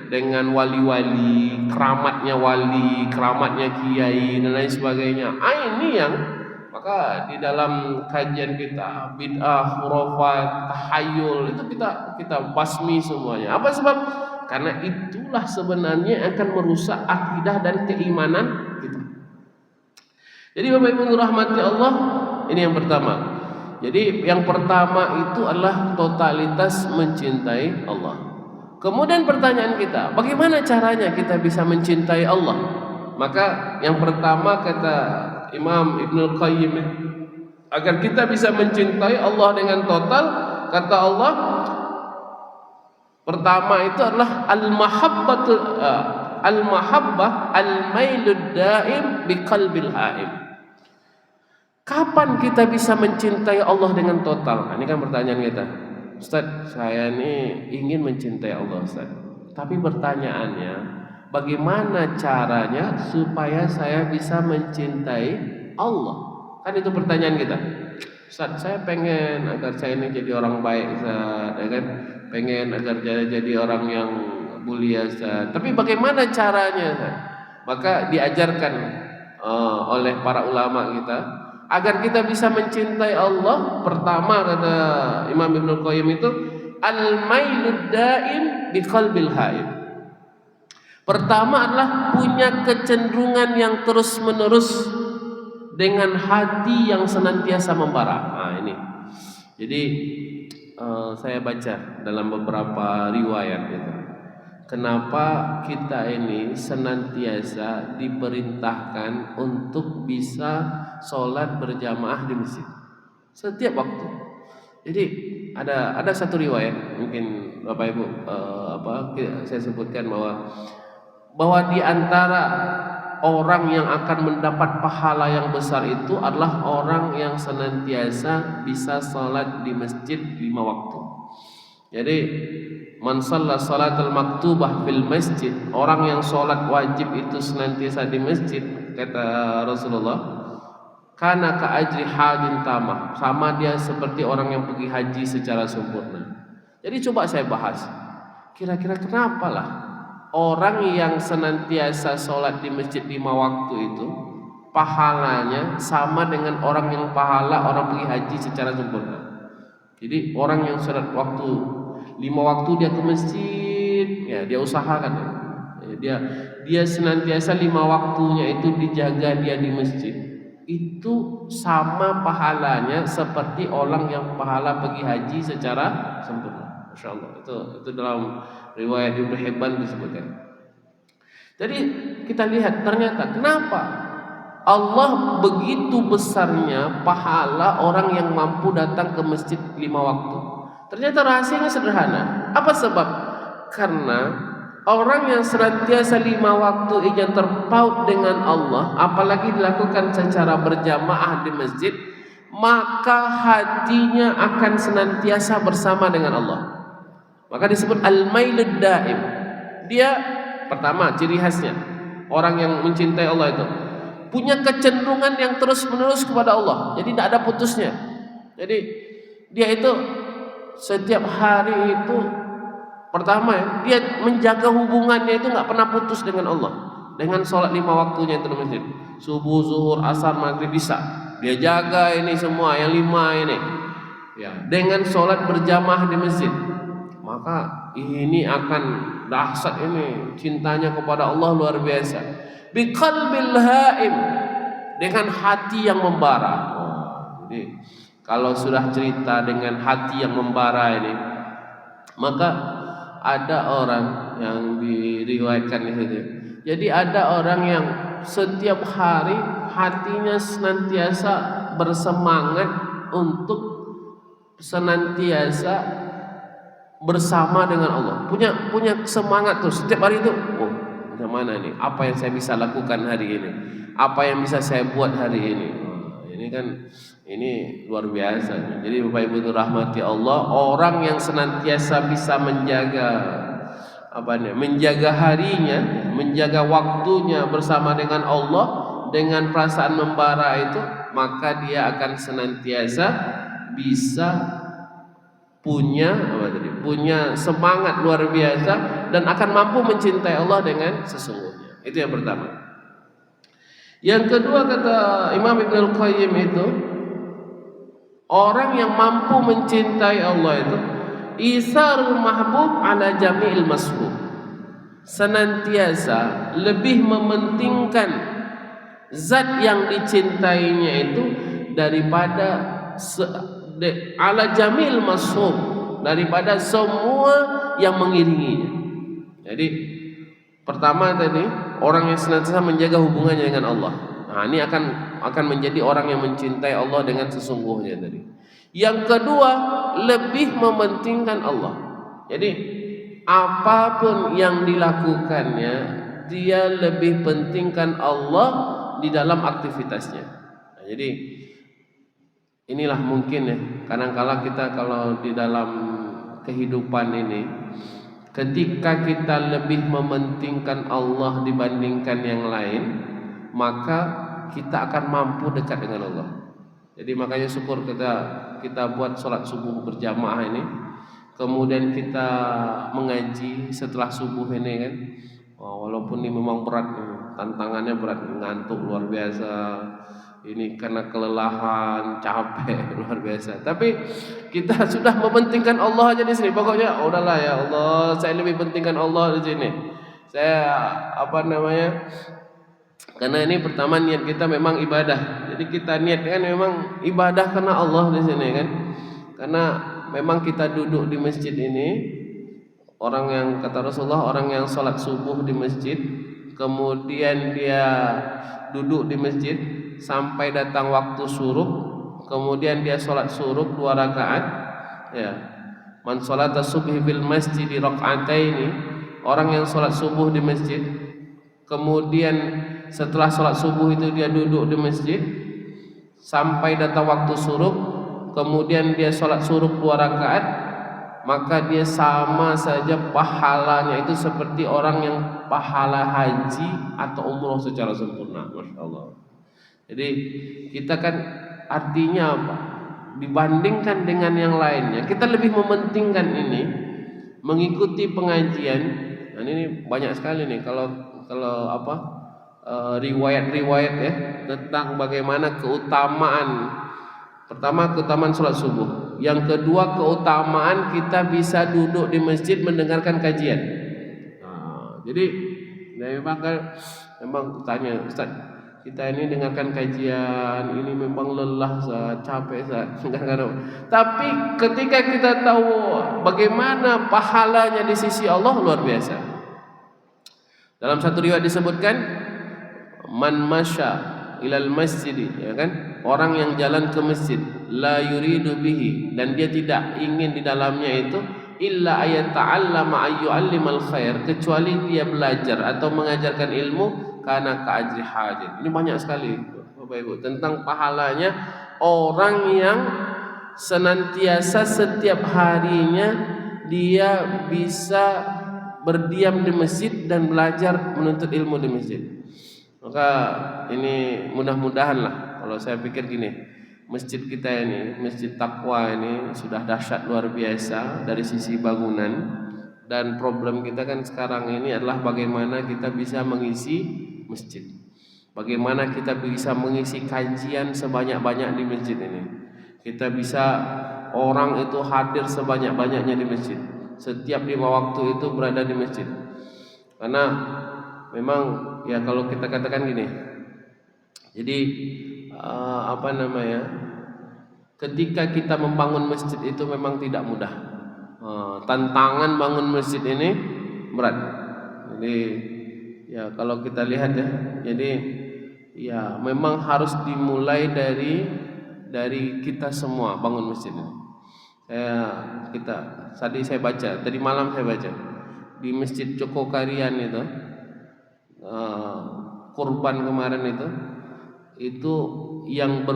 dengan wali-wali, keramatnya kiai dan lain sebagainya. Ini yang maka di dalam kajian kita bid'ah, khurafat, tahayul itu kita basmi semuanya. Apa sebab? Karena itulah sebenarnya akan merusak akidah dan keimanan kita. Jadi Bapak Ibu rahmati Allah, ini yang pertama. Jadi yang pertama itu adalah totalitas mencintai Allah. Kemudian pertanyaan kita, bagaimana caranya kita bisa mencintai Allah? Maka yang pertama kata Imam Ibnul Qayyim, agar kita bisa mencintai Allah dengan total, kata Allah, pertama itu adalah al-mahabbah al-mailud daim biqalbil haim. Kapan kita bisa mencintai Allah dengan total? Nah, ini kan pertanyaan kita. Ustaz, saya ini ingin mencintai Allah, Ustaz. Tapi pertanyaannya, bagaimana caranya supaya saya bisa mencintai Allah? Kan itu pertanyaan kita. Ustaz, saya pengen agar saya ini jadi orang baik, Ustaz, ya kan? Pengen agar jadi orang yang mulia, Ustaz. Tapi bagaimana caranya, Ustaz? Maka diajarkan oleh para ulama kita agar kita bisa mencintai Allah. Pertama kata Imam Ibnul Qayyim itu al-mailud daim biqalbil haim. Pertama adalah punya kecenderungan yang terus-menerus dengan hati yang senantiasa membara. Nah, ini. Jadi saya baca dalam beberapa riwayat gitu. Kenapa kita ini senantiasa diperintahkan untuk bisa sholat berjamaah di masjid setiap waktu. Jadi ada satu riwayat, mungkin Bapak Ibu saya sebutkan bahwa di antara orang yang akan mendapat pahala yang besar itu adalah orang yang senantiasa bisa sholat di masjid 5 waktu. Jadi man shalla salatal maktubah fil masjid, orang yang sholat wajib itu senantiasa di masjid, kata Rasulullah, kana ka ajri hajin tamah, sama dia seperti orang yang pergi haji secara sempurna. Jadi coba saya bahas, kira-kira kenapa lah orang yang senantiasa sholat di masjid 5 waktu itu pahalanya sama dengan orang yang pahala orang pergi haji secara sempurna. Jadi orang yang sholat waktu 5 waktu dia ke masjid, ya dia usahakan ya. Dia senantiasa 5 waktunya itu dijaga dia di masjid. Itu sama pahalanya seperti orang yang pahala pergi haji secara sempurna. Masya Allah. Itu dalam riwayat Ibnu Hibban disebutkan. Jadi kita lihat ternyata kenapa Allah begitu besarnya pahala orang yang mampu datang ke masjid 5 waktu. Ternyata rahasianya sederhana. Apa sebab? Karena orang yang senantiasa 5 waktu ingin terpaut dengan Allah, apalagi dilakukan secara berjamaah di masjid, maka hatinya akan senantiasa bersama dengan Allah. Maka disebut al-mailud daim. Dia pertama ciri khasnya orang yang mencintai Allah itu punya kecenderungan yang terus-menerus kepada Allah. Jadi tidak ada putusnya. Jadi dia itu setiap hari itu pertama dia menjaga hubungannya itu nggak pernah putus dengan Allah. Dengan sholat 5 waktunya itu di masjid, subuh, zuhur, asar, maghrib, isya, dia jaga ini semua yang 5 ini. Ya, dengan sholat berjamaah di masjid, maka ini akan dahsyat ini cintanya kepada Allah luar biasa. Biqalbil haim, dengan hati yang membara. Jadi kalau sudah cerita dengan hati yang membara ini, maka ada orang yang diriwayatkan di situ. Jadi ada orang yang setiap hari hatinya senantiasa bersemangat untuk senantiasa bersama dengan Allah, punya semangat tuh setiap hari itu. Oh, yang mana nih? Apa yang saya bisa lakukan hari ini? Apa yang bisa saya buat hari ini? Ini kan ini luar biasa. Jadi Bapak Ibu dirahmati Allah, orang yang senantiasa bisa menjaga harinya, menjaga waktunya bersama dengan Allah dengan perasaan membara itu, maka dia akan senantiasa bisa punya semangat luar biasa dan akan mampu mencintai Allah dengan sesungguhnya. Itu yang pertama. Yang kedua, kata Imam Ibnul Qayyim itu, orang yang mampu mencintai Allah itu isarul mahbub ala jami'il masbub, senantiasa lebih mementingkan zat yang dicintainya itu daripada ala jamil masbub, daripada semua yang mengiringinya. Jadi pertama tadi, orang yang senantiasa menjaga hubungannya dengan Allah. Nah, ini akan menjadi orang yang mencintai Allah dengan sesungguhnya tadi. Yang kedua, lebih mementingkan Allah. Jadi apapun yang dilakukannya, dia lebih pentingkan Allah di dalam aktivitasnya. Nah, jadi inilah mungkin ya, kadang-kala kita kalau di dalam kehidupan ini, ketika kita lebih mementingkan Allah dibandingkan yang lain, maka kita akan mampu dekat dengan Allah. Jadi makanya syukur kita buat sholat subuh berjamaah ini, kemudian kita mengaji setelah subuh ini kan. Walaupun ini memang berat, tantangannya berat, ngantuk luar biasa, ini karena kelelahan, capek luar biasa. Tapi kita sudah mementingkan Allah aja di sini. Pokoknya udahlah ya Allah, saya lebih pentingkan Allah di sini. Karena ini pertama niat kita memang ibadah. Jadi kita niatkan memang ibadah karena Allah di sini kan. Karena memang kita duduk di masjid ini, orang yang kata Rasulullah, orang yang sholat subuh di masjid, kemudian dia duduk di masjid sampai datang waktu syuruk, kemudian dia sholat syuruk 2 rakaat. Ya, man sholata subhi fil masjid raka'ataini, orang yang sholat subuh di masjid, kemudian setelah sholat subuh itu dia duduk di masjid sampai datang waktu syuruk, kemudian dia sholat syuruk 2 rakaat, maka dia sama saja pahalanya itu seperti orang yang pahala haji atau umroh secara sempurna. Masya Allah. Jadi kita kan artinya apa? Dibandingkan dengan yang lainnya, kita lebih mementingkan ini, mengikuti pengajian. Nah, ini banyak sekali nih kalau riwayat-riwayat ya tentang bagaimana keutamaan. Pertama, keutamaan sholat subuh. Yang kedua, keutamaan kita bisa duduk di masjid mendengarkan kajian. Nah, jadi memang tanya Ustaz, kita ini dengarkan kajian ini memang lelah, capek, tapi ketika kita tahu bagaimana pahalanya di sisi Allah, luar biasa. Dalam satu riwayat disebutkan, man masya ilal masjid, ya kan, orang yang jalan ke masjid, la yuridu bihi, dan dia tidak ingin di dalamnya itu illa ayata'allama ayyu'allimal khair, kecuali dia belajar atau mengajarkan ilmu, karena ka'ajri hajin. Ini banyak sekali Bapak Ibu tentang pahalanya orang yang senantiasa setiap harinya dia bisa berdiam di masjid dan belajar menuntut ilmu di masjid. Maka ini mudah-mudahan lah, kalau saya pikir gini, masjid kita ini, masjid Taqwa ini sudah dahsyat luar biasa dari sisi bangunan, dan problem kita kan sekarang ini adalah bagaimana kita bisa mengisi masjid, bagaimana kita bisa mengisi kajian sebanyak-banyak di masjid ini, kita bisa orang itu hadir sebanyak-banyaknya di masjid, setiap 5 waktu itu berada di masjid. Karena memang ya kalau kita katakan gini, jadi ketika kita membangun masjid itu memang tidak mudah. Tantangan bangun masjid ini berat. Jadi ya kalau kita lihat ya, jadi ya memang harus dimulai dari kita semua bangun masjid ini. Kita tadi saya baca, tadi malam saya baca di Masjid Jokokarian itu, kurban kemarin itu yang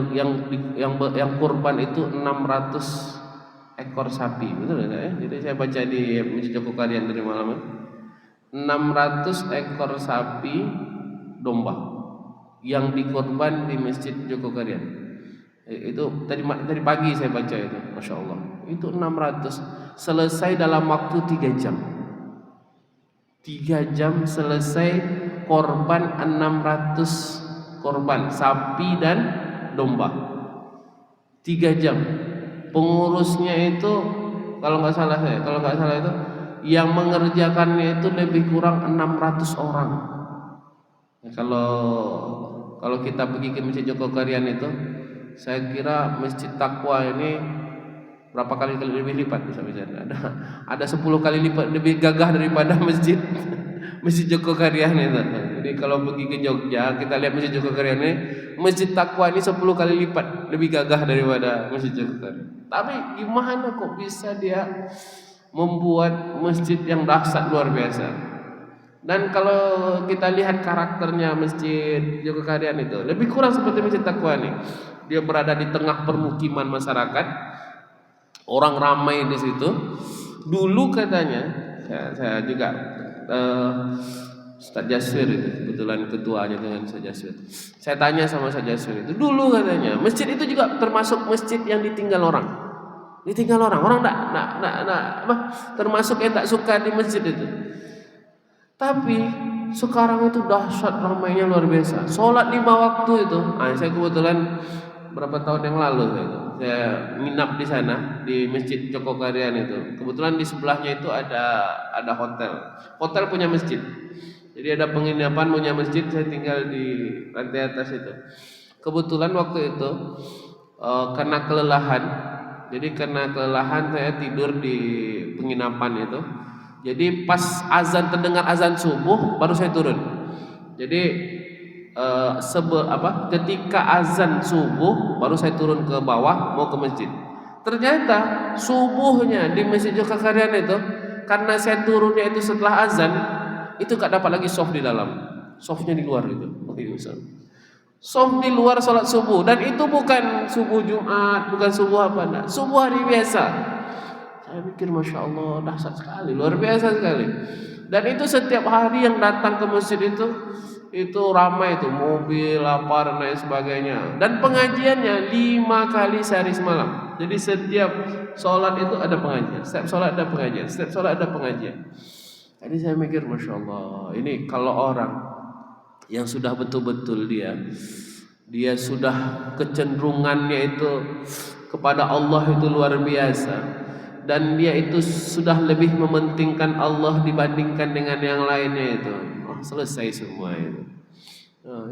kurban itu 600 ekor sapi, betul enggak ya? Jadi saya baca di Masjid Jokokarian tadi malam, 600 ekor sapi domba yang dikorban di Masjid Jokokarian. Itu tadi pagi saya baca itu, Masya Allah. Itu 600 selesai dalam waktu 3 jam. 3 jam selesai korban 600 korban sapi dan domba. 3 jam. Pengurusnya itu kalau nggak salah itu yang mengerjakannya itu lebih kurang 600 orang. Nah, kalau kita pergi ke Masjid Jokokarian itu, saya kira Masjid Taqwa ini berapa kali lebih lipat bisa ada 10 kali lipat lebih gagah daripada Masjid Jokokarian itu. Jadi kalau pergi ke Jogja kita lihat Masjid Jokokarian ini, Masjid Taqwa ini 10 kali lipat lebih gagah daripada Masjid Jokokarian. Tapi gimana kok bisa dia membuat masjid yang dahsyat luar biasa? Dan kalau kita lihat karakternya Masjid Jokokarian itu lebih kurang seperti Masjid Taqwa ini. Dia berada di tengah permukiman masyarakat, orang ramai di situ. Dulu katanya, saya juga Ustaz Jaswir itu kebetulan ketuanya dengan Ustaz Jaswir. Saya tanya sama Ustaz Jaswir itu, dulu katanya masjid itu juga termasuk masjid yang ditinggal orang. Orang termasuk yang tak suka di masjid itu. Tapi sekarang itu dahsyat ramainya luar biasa. Sholat 5 waktu itu. Saya kebetulan berapa tahun yang lalu saya nginap di sana di Masjid Jokokarian itu. Kebetulan di sebelahnya itu ada hotel. Hotel punya masjid. Jadi ada penginapan punya masjid, saya tinggal di lantai atas itu. Kebetulan waktu itu karena kelelahan. Jadi karena kelelahan saya tidur di penginapan itu. Jadi pas terdengar azan subuh baru saya turun. Jadi ketika azan subuh baru saya turun ke bawah mau ke masjid. Ternyata subuhnya di Masjid Jokokarian itu, karena saya turunnya itu setelah azan, itu gak dapat lagi soft di dalam, softnya di luar itu. Soft di luar sholat subuh, dan itu bukan subuh Jumat, bukan subuh subuh hari biasa. Saya pikir Masya Allah, dahsyat sekali, luar biasa sekali. Dan itu setiap hari yang datang ke masjid itu ramai, itu mobil, dan lain sebagainya. Dan pengajiannya 5 kali sehari semalam. Jadi setiap sholat itu ada pengajian, setiap sholat ada pengajian, setiap sholat ada pengajian. Jadi saya mikir Masya Allah, ini kalau orang yang sudah betul-betul dia sudah kecenderungannya itu kepada Allah itu luar biasa, dan dia itu sudah lebih mementingkan Allah dibandingkan dengan yang lainnya itu, selesai semua itu.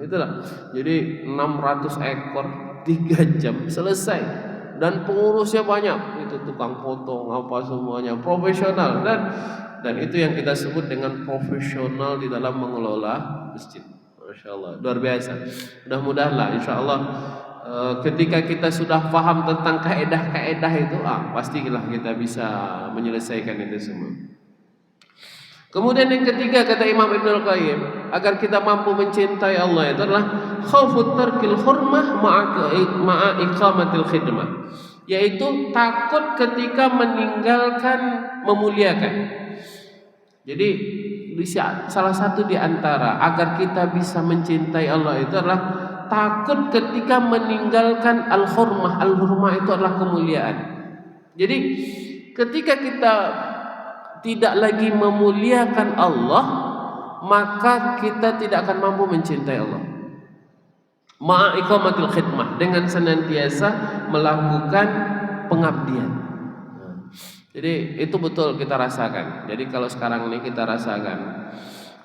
Itulah. Jadi 600 ekor 3 jam selesai, dan pengurusnya banyak, itu tukang potong apa semuanya profesional, dan itu yang kita sebut dengan profesional di dalam mengelola masjid. Masya Allah, luar biasa. Mudah-mudahanlah insya Allah ketika kita sudah paham tentang kaedah-kaedah itu, pastilah kita bisa menyelesaikan itu semua. Kemudian yang ketiga kata Imam Ibnul Qayyim, agar kita mampu mencintai Allah itu adalah khaufut tarkil hurmah ma'a iqamatil khidmah, yaitu takut ketika meninggalkan memuliakan. Jadi salah satu di antara agar kita bisa mencintai Allah itu adalah takut ketika meninggalkan al-hurmah. Al-hurmah itu adalah kemuliaan. Jadi ketika kita tidak lagi memuliakan Allah, maka kita tidak akan mampu mencintai Allah. Ma'a iqamatil khidmah, dengan senantiasa melakukan pengabdian. Jadi itu betul kita rasakan. Jadi kalau sekarang ini kita rasakan,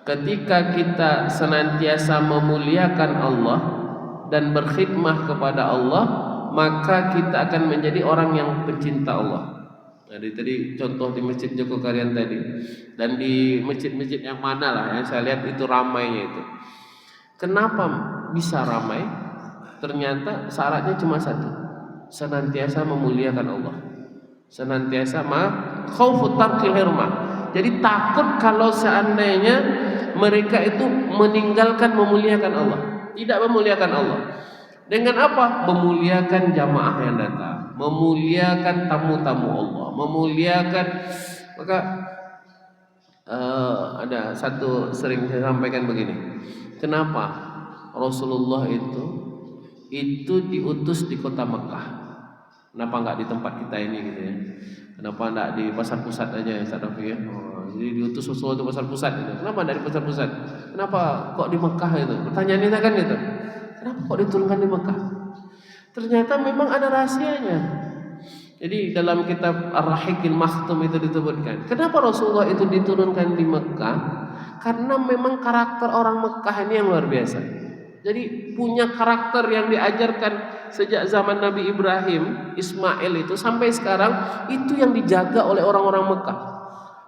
ketika kita senantiasa memuliakan Allah dan berkhidmah kepada Allah, maka kita akan menjadi orang yang pencinta Allah. Jadi tadi contoh di Masjid Jokokarian tadi, dan di masjid-masjid yang mana lah yang saya lihat itu ramainya itu. Kenapa bisa ramai? Ternyata syaratnya cuma satu, senantiasa memuliakan Allah. Senantiasa khaufu tarkil hirmah. Jadi takut kalau seandainya mereka itu meninggalkan memuliakan Allah, tidak memuliakan Allah. Dengan apa? Memuliakan jamaah yang datang, memuliakan tamu-tamu Allah, memuliakan. Maka ada satu sering saya sampaikan begini. Kenapa Rasulullah itu diutus di kota Mekah? Kenapa enggak di tempat kita ini gitu ya? Kenapa enggak di pasar pusat aja ya Ustaz Rafi ya? Jadi diutus Rasulullah di pasar pusat gitu. Kenapa enggak di pasar pusat? Kenapa kok di Mekah itu? Pertanyaannya kan gitu. Kenapa kok diturunkan di Mekah? Ternyata memang ada rahasianya. Jadi dalam kitab Ar-Rahiqil Makhtum itu disebutkan, kenapa Rasulullah itu diturunkan di Mekah? Karena memang karakter orang Mekah ini yang luar biasa. Jadi punya karakter yang diajarkan sejak zaman Nabi Ibrahim, Ismail itu sampai sekarang, itu yang dijaga oleh orang-orang Mekah.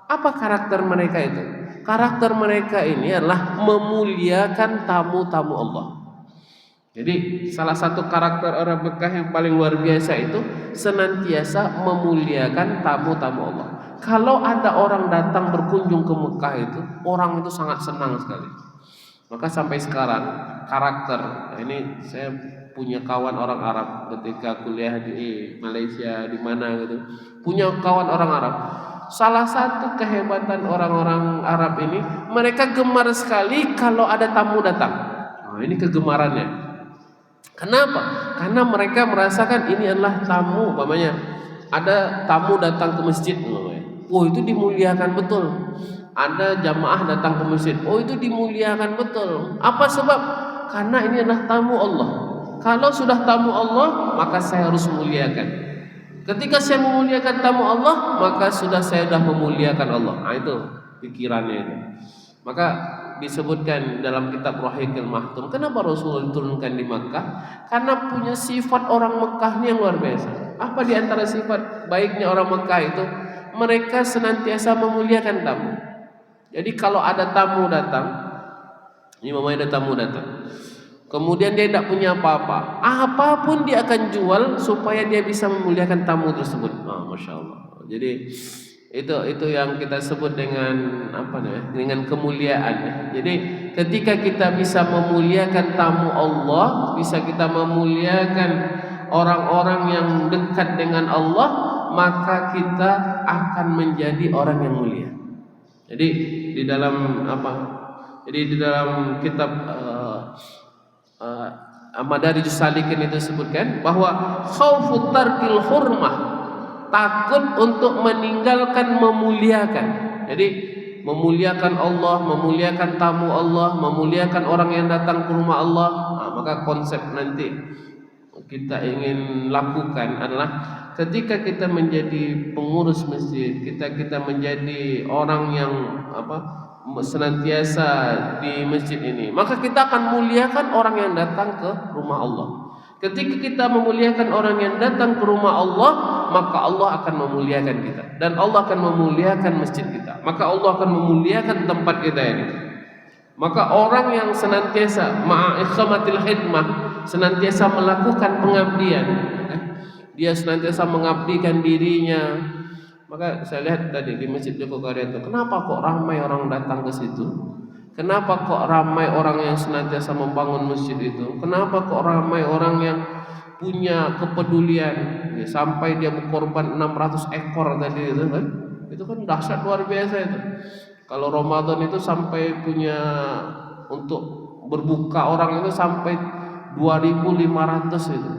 Apa karakter mereka itu? Karakter mereka ini adalah memuliakan tamu-tamu Allah. Jadi salah satu karakter orang Mekah yang paling luar biasa itu senantiasa memuliakan tamu-tamu Allah. Kalau ada orang datang berkunjung ke Mekah itu, orang itu sangat senang sekali. Maka sampai sekarang karakter, ini saya punya kawan orang Arab ketika kuliah di Malaysia di mana gitu, punya kawan orang Arab. Salah satu kehebatan orang-orang Arab ini, mereka gemar sekali kalau ada tamu datang. Nah, ini kegemarannya. Kenapa? Karena mereka merasakan ini adalah tamu, umpamanya ada tamu datang ke masjid, oh itu dimuliakan betul. Ada jamaah datang ke masjid, oh itu dimuliakan betul. Apa sebab? Karena ini adalah tamu Allah. Kalau sudah tamu Allah, maka saya harus memuliakan. Ketika saya memuliakan tamu Allah, maka saya sudah memuliakan Allah. Nah itu pikirannya itu. Maka disebutkan dalam kitab Ar-Rahiqil Makhtum, kenapa Rasulullah diturunkan di Makkah? Karena punya sifat orang Mekah ini yang luar biasa. Apa di antara sifat baiknya orang Mekah itu? Mereka senantiasa memuliakan tamu. Jadi kalau ada tamu datang, ini mamanya ada tamu datang, kemudian dia tidak punya apa-apa, apapun dia akan jual supaya dia bisa memuliakan tamu tersebut. Masya Allah. Jadi itu yang kita sebut dengan apa namanya? Dengan kemuliaan. Jadi ketika kita bisa memuliakan tamu Allah, bisa kita memuliakan orang-orang yang dekat dengan Allah, maka kita akan menjadi orang yang mulia. Jadi di dalam apa? Jadi di dalam kitab Madarijus Salikin itu disebutkan bahwa khaufu tarkil hurmah, takut untuk meninggalkan memuliakan. Jadi memuliakan Allah, memuliakan tamu Allah, memuliakan orang yang datang ke rumah Allah. Maka konsep nanti kita ingin lakukan adalah ketika kita menjadi pengurus masjid, kita menjadi orang yang senantiasa di masjid ini, maka kita akan muliakan orang yang datang ke rumah Allah. Ketika kita memuliakan orang yang datang ke rumah Allah, maka Allah akan memuliakan kita, dan Allah akan memuliakan masjid kita, maka Allah akan memuliakan tempat kita ini. Maka orang yang senantiasa ma'ikhamatil khidmah, senantiasa melakukan pengabdian, dia senantiasa mengabdikan dirinya. Maka saya lihat tadi di Masjid Jogokarya itu, kenapa kok ramai orang datang ke situ? Kenapa kok ramai orang yang senantiasa membangun masjid itu? Kenapa kok ramai orang yang punya kepedulian ya, sampai dia berkorban 600 ekor tadi itu kan? Itu kan dahsyat luar biasa itu. Kalau Ramadan itu sampai punya untuk berbuka orang itu sampai 2.500 itu.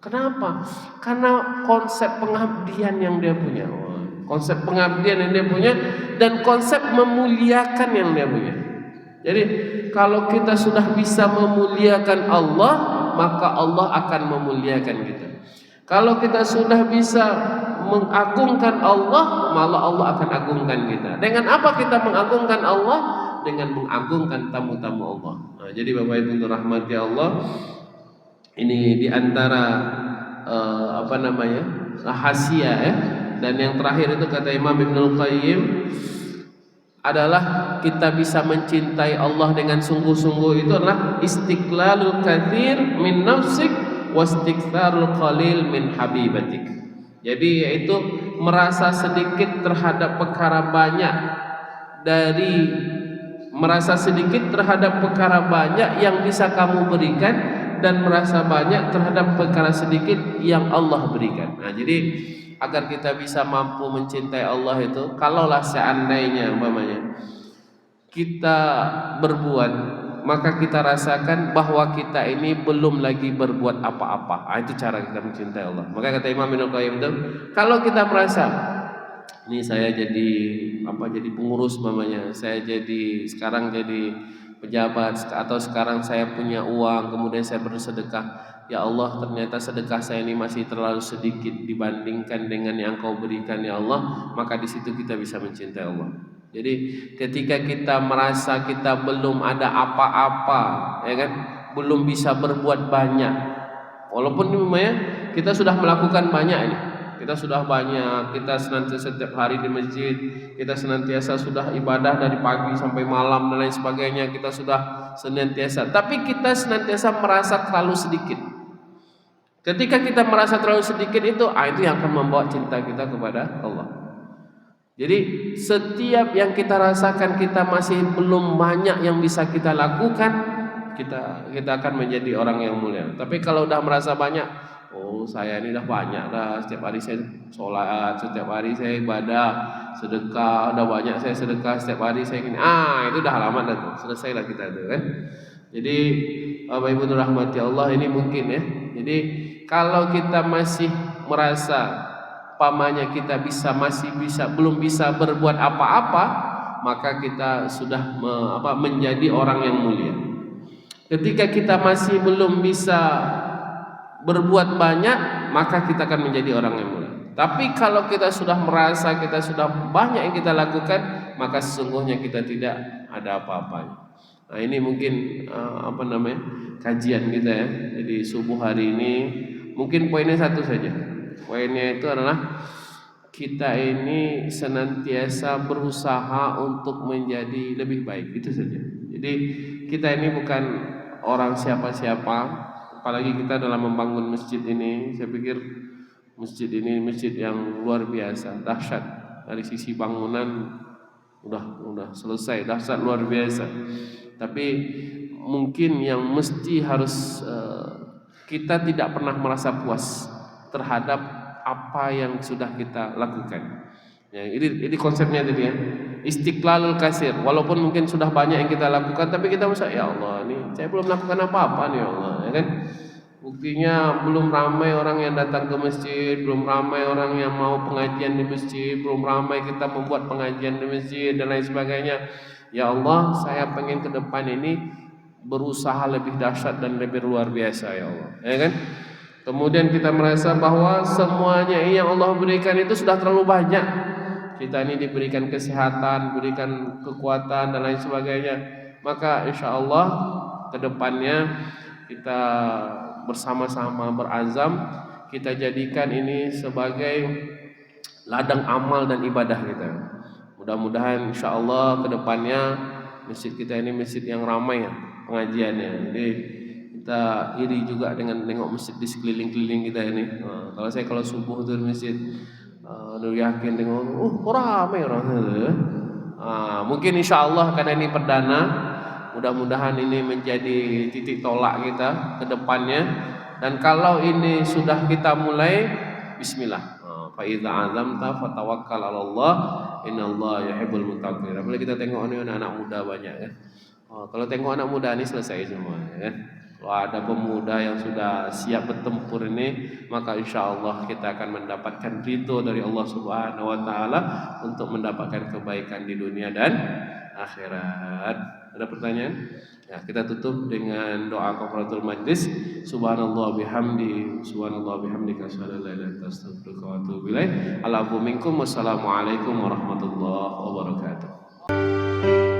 Kenapa? Karena konsep pengabdian yang dia punya, konsep pengabdian yang dia punya, dan konsep memuliakan yang dia punya. Jadi kalau kita sudah bisa memuliakan Allah, maka Allah akan memuliakan kita. Kalau kita sudah bisa mengagungkan Allah, malah Allah akan agungkan kita. Dengan apa kita mengagungkan Allah? Dengan mengagungkan tamu-tamu Allah. Nah, jadi Bapak Ibu rahmati Allah, ini diantara rahasia ya. Dan yang terakhir itu kata Imam Ibnul Qayyim adalah kita bisa mencintai Allah dengan sungguh-sungguh, itu adalah istiqlalul katsir min nafsik wastiktharul qalil min habibatik. Jadi yaitu merasa sedikit terhadap perkara banyak, dari merasa sedikit terhadap perkara banyak yang bisa kamu berikan, dan merasa banyak terhadap perkara sedikit yang Allah berikan. Nah, jadi agar kita bisa mampu mencintai Allah itu, kalaulah seandainya umpamanya kita berbuat, maka kita rasakan bahwa kita ini belum lagi berbuat apa-apa. Itu cara kita mencintai Allah. Maka kata Imam Ibnu Qayyim itu, kalau kita merasa ini saya jadi jadi pengurus mamanya, saya jadi sekarang jadi pejabat, atau sekarang saya punya uang kemudian saya bersedekah, ya Allah ternyata sedekah saya ini masih terlalu sedikit dibandingkan dengan yang Kau berikan ya Allah, maka di situ kita bisa mencintai Allah. Jadi ketika kita merasa kita belum ada apa-apa, ya kan, belum bisa berbuat banyak, walaupun namanya kita sudah melakukan banyak ini, kita sudah banyak, kita senantiasa setiap hari di masjid, kita senantiasa sudah ibadah dari pagi sampai malam dan lain sebagainya, kita sudah senantiasa, tapi kita senantiasa merasa terlalu sedikit. Ketika kita merasa terlalu sedikit itu yang akan membawa cinta kita kepada Allah. Jadi setiap yang kita rasakan kita masih belum banyak yang bisa kita lakukan, kita akan menjadi orang yang mulia. Tapi kalau udah merasa banyak, saya ini udah banyak dah, setiap hari saya sholat, setiap hari saya ibadah, sedekah, udah banyak saya sedekah setiap hari saya gini, itu udah halaman dah tuh, selesailah kita tuh kan. Jadi Bapak Ibu rahmati Allah, ini mungkin ya. Jadi kalau kita masih merasa pamannya kita belum bisa berbuat apa-apa, maka kita sudah menjadi orang yang mulia. Ketika kita masih belum bisa berbuat banyak, maka kita akan menjadi orang yang mulia. Tapi kalau kita sudah merasa kita sudah banyak yang kita lakukan, maka sesungguhnya kita tidak ada apa-apanya. Nah, ini mungkin kajian kita ya. Jadi subuh hari ini mungkin poinnya satu saja. Poinnya itu adalah kita ini senantiasa berusaha untuk menjadi lebih baik, itu saja. Jadi kita ini bukan orang siapa-siapa, apalagi kita dalam membangun masjid ini. Saya pikir masjid ini masjid yang luar biasa, dahsyat. Dari sisi bangunan udah selesai, dahsyat luar biasa. Tapi mungkin yang mesti harus kita tidak pernah merasa puas terhadap apa yang sudah kita lakukan. Ya, ini konsepnya tadi ya. Istiqlalul kasir. Walaupun mungkin sudah banyak yang kita lakukan, tapi kita merasa ya Allah, ini saya belum melakukan apa-apa nih ya Allah, ya kan? Buktinya belum ramai orang yang datang ke masjid, belum ramai orang yang mau pengajian di masjid, belum ramai kita membuat pengajian di masjid dan lain sebagainya. Ya Allah, saya pengen ke depan ini berusaha lebih dahsyat dan lebih luar biasa ya Allah, ya kan? Kemudian kita merasa bahwa semuanya yang Allah berikan itu sudah terlalu banyak. Kita ini diberikan kesehatan, diberikan kekuatan dan lain sebagainya. Maka insya Allah kedepannya kita bersama-sama berazam, kita jadikan ini sebagai ladang amal dan ibadah kita. Mudah-mudahan insya Allah kedepannya masjid kita ini masjid yang ramai ya pengajiannya. Jadi kita iri juga dengan tengok masjid di sekeliling-keliling kita ini. Kalau subuh itu di masjid, yakin tengok, ramai orang itu. Mungkin insya Allah karena ini perdana, mudah-mudahan ini menjadi titik tolak kita ke depannya. Dan kalau ini sudah kita mulai, bismillah. Fa idza azamta fatawakkal 'ala Allah, innallaha yuhibbul muttaqin. Apalagi kita tengok ini anak-anak muda banyak kan. Kalau tengok anak muda ini selesai semua ya kan. Kalau ada pemuda yang sudah siap bertempur ini, maka insya Allah kita akan mendapatkan ridho dari Allah Subhanahu Wa Taala untuk mendapatkan kebaikan di dunia dan akhirat. Ada pertanyaan? Ya, kita tutup dengan doa kafaratul majlis. Subhanallah bihamdi, subhanallah bihamdika, asyhadu an la ilaha illa anta, astaghfiruka wa atubu ilaik. Alaikum minkum, wassalamualaikum warahmatullahi wabarakatuh.